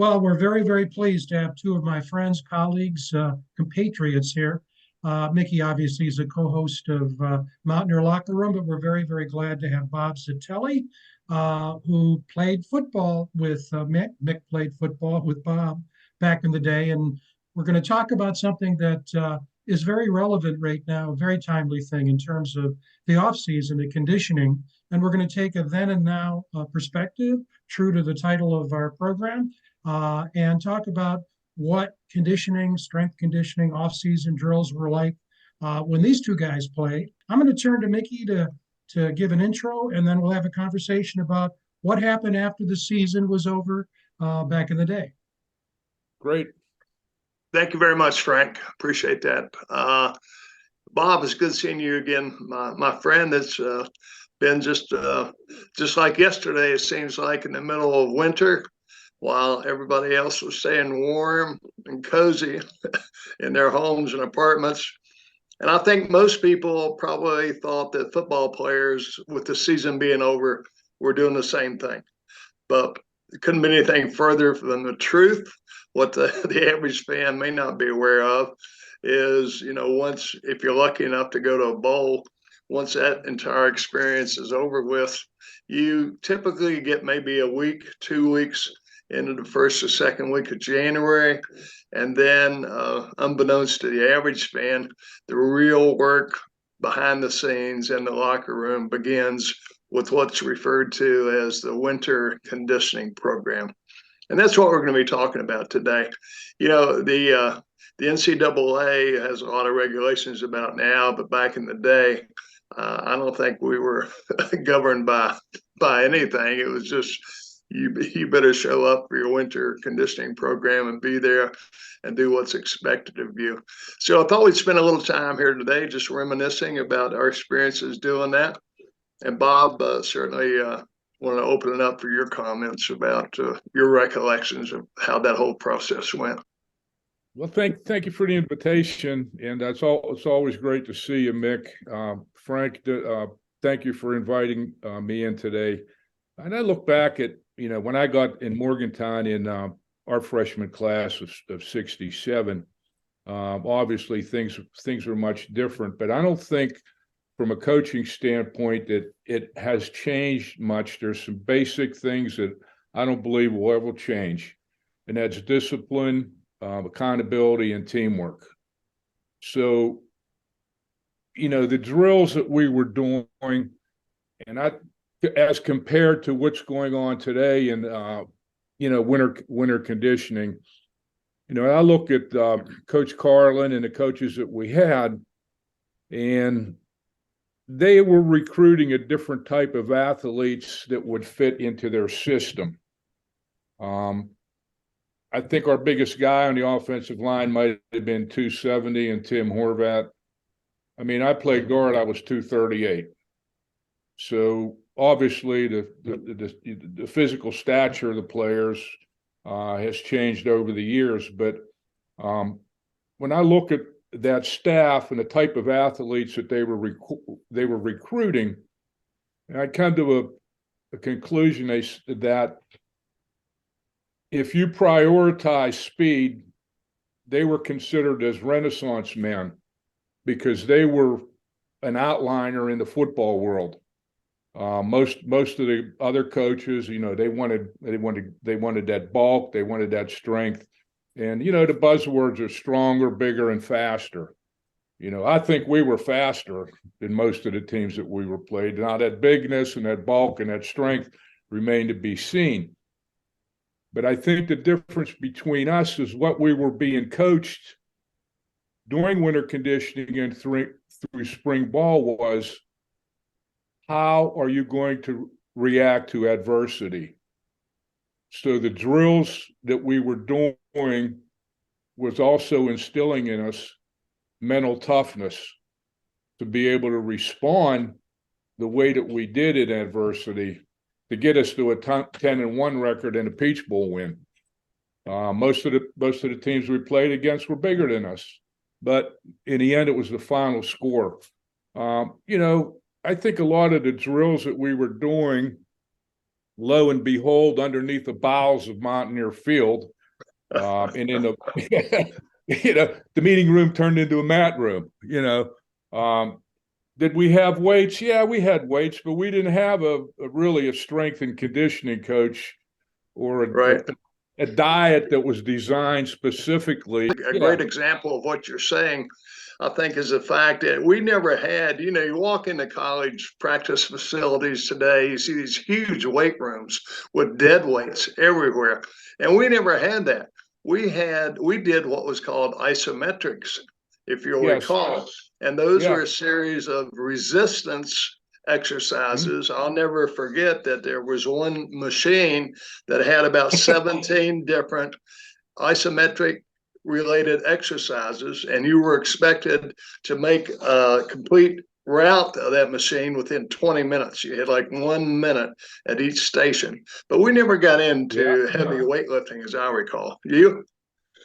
Well, we're very, very pleased to have two of my friends, colleagues, compatriots here. Mickey obviously is a co-host of Mountaineer Locker Room, but we're very, very glad to have Bob Zitelli, who played football with Mick. Mick played football with Bob back in the day, and we're going to talk about something that is very relevant right now, a very timely thing in terms of the off season, the conditioning, and we're going to take a then and now perspective, true to the title of our program, and talk about what conditioning, strength conditioning, off-season drills were like when these two guys played. I'm going to turn to Mickey to give an intro, and then we'll have a conversation about what happened after the season was over back in the day. Great. Thank you very much, Frank. Appreciate that. Bob, it's good seeing you again. My friend that's been just like yesterday, it seems like, in the middle of winter, while everybody else was staying warm and cozy in their homes and apartments. And I think most people probably thought that football players, with the season being over, were doing the same thing. But it couldn't be anything further from the truth. What the average fan may not be aware of is, once, if you're lucky enough to go to a bowl, once that entire experience is over with, you typically get maybe a week, 2 weeks into the first or second week of January. And then, unbeknownst to the average fan, the real work behind the scenes in the locker room begins with what's referred to as the winter conditioning program. And that's what we're going to be talking about today. The NCAA has a lot of regulations about now, but back in the day, I don't think we were governed by anything. It was just, you better show up for your winter conditioning program and be there and do what's expected of you. So I thought we'd spend a little time here today just reminiscing about our experiences doing that. And Bob, certainly want to open it up for your comments about your recollections of how that whole process went. Well, thank you for the invitation, and it's always great to see you, Mick. Frank, thank you for inviting me in today. And I look back at, when I got in Morgantown in our freshman class of 67, obviously things were much different, but I don't think from a coaching standpoint that it has changed much. There's some basic things that I don't believe will ever change, and that's discipline, accountability, and teamwork. So, the drills that we were doing, and as compared to what's going on today in winter conditioning, I look at Coach Carlin and the coaches that we had, and they were recruiting a different type of athletes that would fit into their system. I think our biggest guy on the offensive line might have been 270, and Tim Horvat. I mean, I played guard, I was 238. So obviously the physical stature of the players has changed over the years. But when I look at that staff and the type of athletes that they were recruiting, I come to a conclusion that if you prioritize speed, they were considered as Renaissance men because they were an outliner in the football world. Most of the other coaches, they wanted that bulk, they wanted that strength, and the buzzwords are stronger, bigger, and faster. I think we were faster than most of the teams that we were played. Now that bigness and that bulk and that strength remain to be seen. But I think the difference between us is what we were being coached during winter conditioning and through spring ball was, how are you going to react to adversity? So the drills that we were doing was also instilling in us mental toughness to be able to respond the way that we did in adversity to get us to a 10-1 record and a Peach Bowl win. Most of the teams we played against were bigger than us, but in the end, it was the final score. I think a lot of the drills that we were doing lo and behold, underneath the bowels of Mountaineer Field, and in the the meeting room turned into a mat room. Did we have weights? Yeah, we had weights, but we didn't have really a strength and conditioning coach or a diet that was designed specifically. A great example of what you're saying, I think, is the fact that we never had, you walk into college practice facilities today, you see these huge weight rooms with dead weights everywhere. And we never had that. We did what was called isometrics, if you'll recall. And those were a series of resistance exercises. I'll never forget that there was one machine that had about 17 different isometric related exercises, and you were expected to make a complete route of that machine within 20 minutes. You had like 1 minute at each station, but we never got into heavy weightlifting, as I recall. You?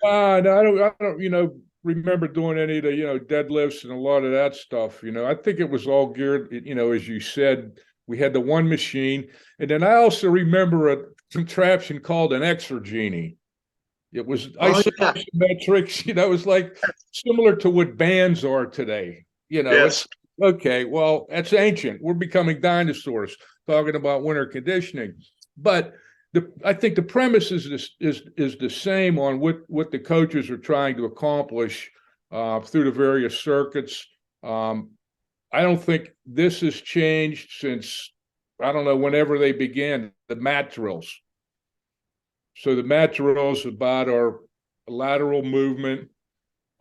No, I don't, remember doing any of the, deadlifts and a lot of that stuff. I think it was all geared, as you said, we had the one machine. And then I also remember a contraption called an Exergenie. It was isometrics, it was like similar to what bands are today. It's okay. Well, that's ancient. We're becoming dinosaurs talking about winter conditioning. But I think the premise is the same on what the coaches are trying to accomplish through the various circuits. I don't think this has changed since, I don't know, whenever they began the mat drills. So the mat drills about our lateral movement,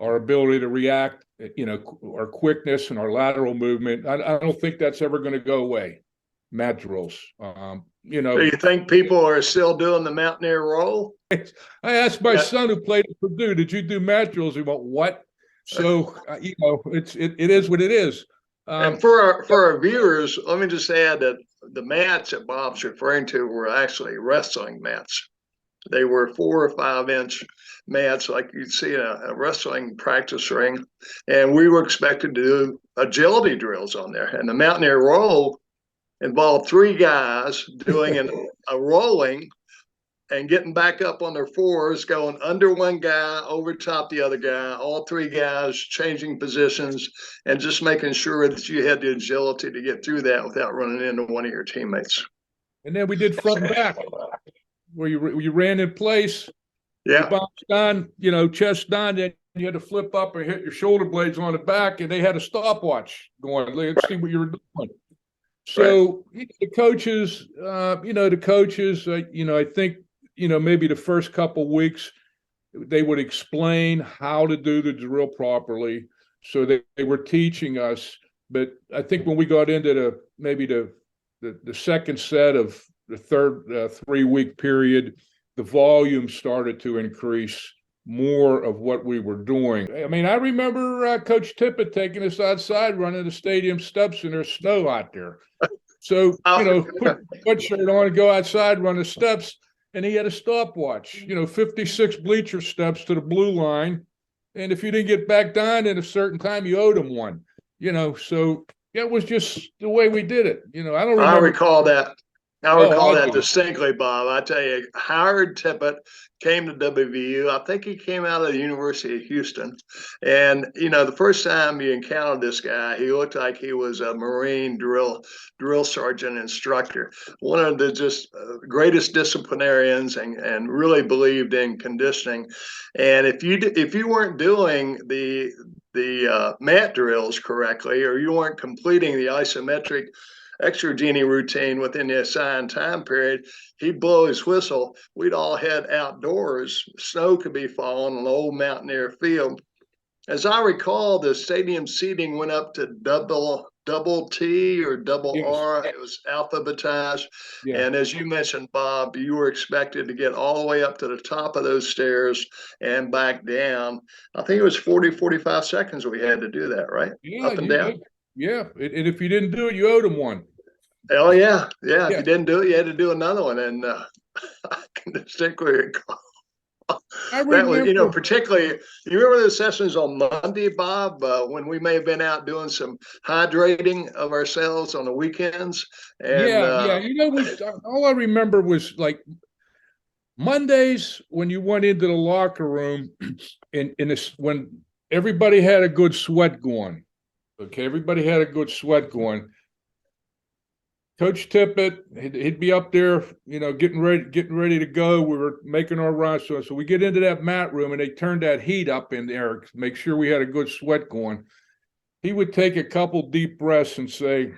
our ability to react, our quickness and our lateral movement. I don't think that's ever going to go away. Mat drills. Do you think people are still doing the Mountaineer roll? I asked my son who played at Purdue, "Did you do mat drills?" He went, "What?" So it is what it is. And for our viewers, let me just add that the mats that Bob's referring to were actually wrestling mats. They were 4 or 5 inch mats like you'd see in a wrestling practice ring, and we were expected to do agility drills on there. And the Mountaineer roll involved 3 guys doing a rolling and getting back up on their fours, going under one guy, over top the other guy, all 3 guys changing positions, and just making sure that you had the agility to get through that without running into one of your teammates. And then we did front and back, where you ran in place, you bounced on, chest down, then you had to flip up and hit your shoulder blades on the back, and they had a stopwatch going. Let's see what you were doing. So the coaches, I think, maybe the first couple weeks they would explain how to do the drill properly. So they were teaching us. But I think when we got into the second set of the third 3-week period, the volume started to increase more of what we were doing. I mean, I remember Coach Tippett taking us outside, running the stadium steps, and there's snow out there. So, put a sweatshirt on and go outside, run the steps, and he had a stopwatch, 56 bleacher steps to the blue line. And if you didn't get back down at a certain time, you owed him one, so it was just the way we did it. I don't remember. I recall that. I recall that distinctly, Bob. I tell you, Howard Tippett came to WVU. I think he came out of the University of Houston. And, the first time you encountered this guy, he looked like he was a Marine drill sergeant instructor, one of the just greatest disciplinarians, and really believed in conditioning. And if you weren't doing the mat drills correctly, or you weren't completing the isometric Exergenie routine within the assigned time period, he'd blow his whistle. We'd all head outdoors. Snow could be falling on the old Mountaineer field. As I recall, the stadium seating went up to double T or double R. It was alphabetized. Yeah. And as you mentioned, Bob, you were expected to get all the way up to the top of those stairs and back down. I think it was 45 seconds we had to do that, right? Yeah, up and down. Yeah, and if you didn't do it, you owed him one. Oh, yeah. If you didn't do it, you had to do another one. And I can distinctly recall I That was, remember. particularly, you remember those sessions on Monday, Bob, when we may have been out doing some hydrating of ourselves on the weekends? And Yeah. All I remember was like Mondays when you went into the locker room when everybody had a good sweat going. Okay, everybody had a good sweat going. Coach Tippett, he'd be up there, getting ready to go. We were making our run, so we get into that mat room, and they turned that heat up in there, make sure we had a good sweat going. He would take a couple deep breaths and say,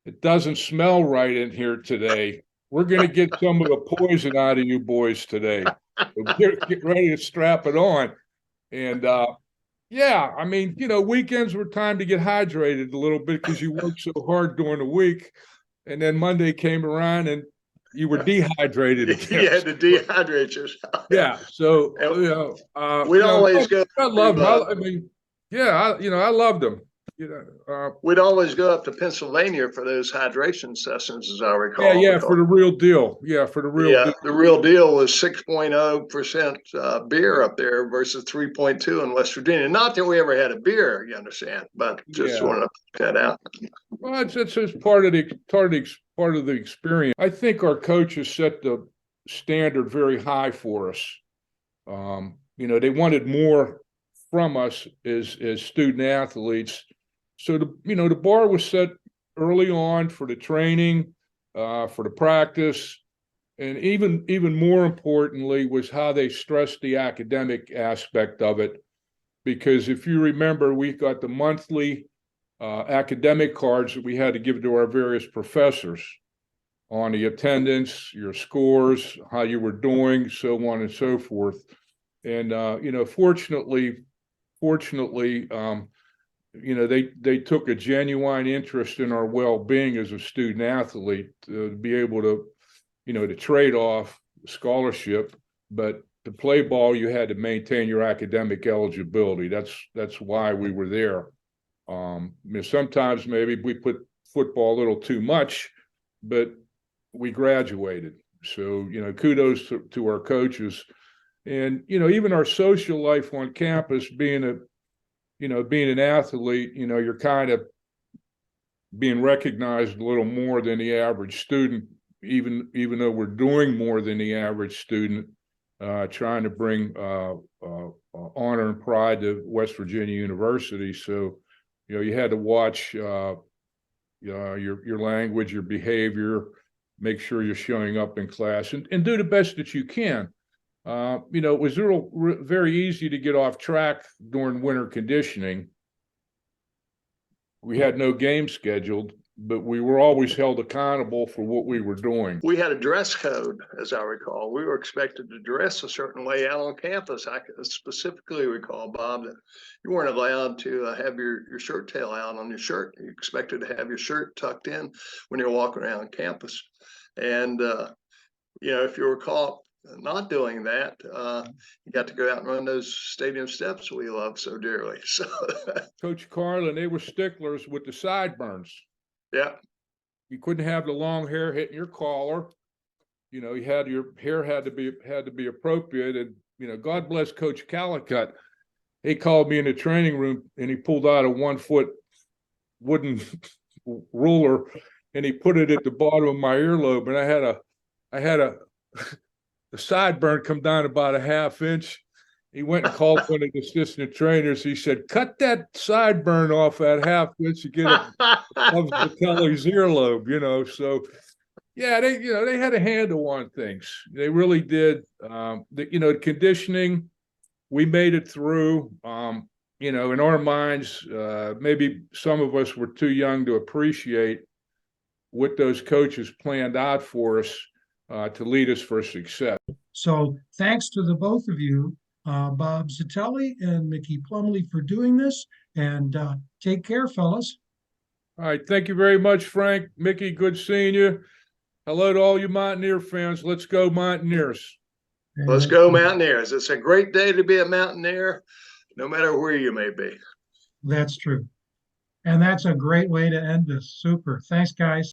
"It doesn't smell right in here today. We're going to get some of the poison out of you boys today. So get ready to strap it on." And yeah, I mean, weekends were time to get hydrated a little bit because you worked so hard during the week. And then Monday came around and you were dehydrated again. You had to dehydrate yourself. Yeah. So, we'd always go. I loved them. I mean, yeah, I loved them. We'd always go up to Pennsylvania for those hydration sessions, as I recall. Yeah, for the real deal. Yeah, for the real deal. The real deal was 6.0% beer up there versus 3.2 in West Virginia. Not that we ever had a beer, you understand, but just wanted to put that out. Well, it's part of the experience. I think our coaches set the standard very high for us. They wanted more from us as student athletes. So the bar was set early on for the training, for the practice, and even more importantly was how they stressed the academic aspect of it. Because if you remember, we got the monthly academic cards that we had to give to our various professors on the attendance, your scores, how you were doing, so on and so forth. And fortunately, they took a genuine interest in our well-being as a student athlete to be able to, to trade off scholarship, but to play ball, you had to maintain your academic eligibility. That's why we were there. Sometimes maybe we put football a little too much, but we graduated. So, kudos to our coaches. And, even our social life on campus, being an athlete, you're kind of being recognized a little more than the average student, even though we're doing more than the average student, trying to bring honor and pride to West Virginia University. So, you had to watch your language, your behavior, make sure you're showing up in class and do the best that you can. It was very easy to get off track during winter conditioning. We had no game scheduled, but we were always held accountable for what we were doing. We had a dress code, as I recall. We were expected to dress a certain way out on campus. I specifically recall, Bob, that you weren't allowed to have your shirt tail out on your shirt. You expected to have your shirt tucked in when you're walking around campus. And, if you were caught not doing that, you got to go out and run those stadium steps we love so dearly. So, Coach Carlin, they were sticklers with the sideburns. Yeah, you couldn't have the long hair hitting your collar. You had your hair had to be appropriate. And God bless Coach Calicut. He called me in the training room and he pulled out a 1-foot wooden ruler and he put it at the bottom of my earlobe, and I had the sideburn come down about a ½ inch. He went and called one of the assistant trainers. He said, "Cut that sideburn off that ½ inch to get it above Zitelli's earlobe." So yeah, they had a handle on things. They really did. Conditioning, we made it through. In our minds, maybe some of us were too young to appreciate what those coaches planned out for us to lead us for success. So thanks to the both of you, Bob Zitelli and Mickey Plumley, for doing this, and take care, fellas. All right. Thank you very much, Frank. Mickey, good seeing you. Hello to all you Mountaineer fans. Let's go Mountaineers. Let's go Mountaineers. It's a great day to be a Mountaineer, no matter where you may be. That's true. And that's a great way to end this. Super. Thanks, guys.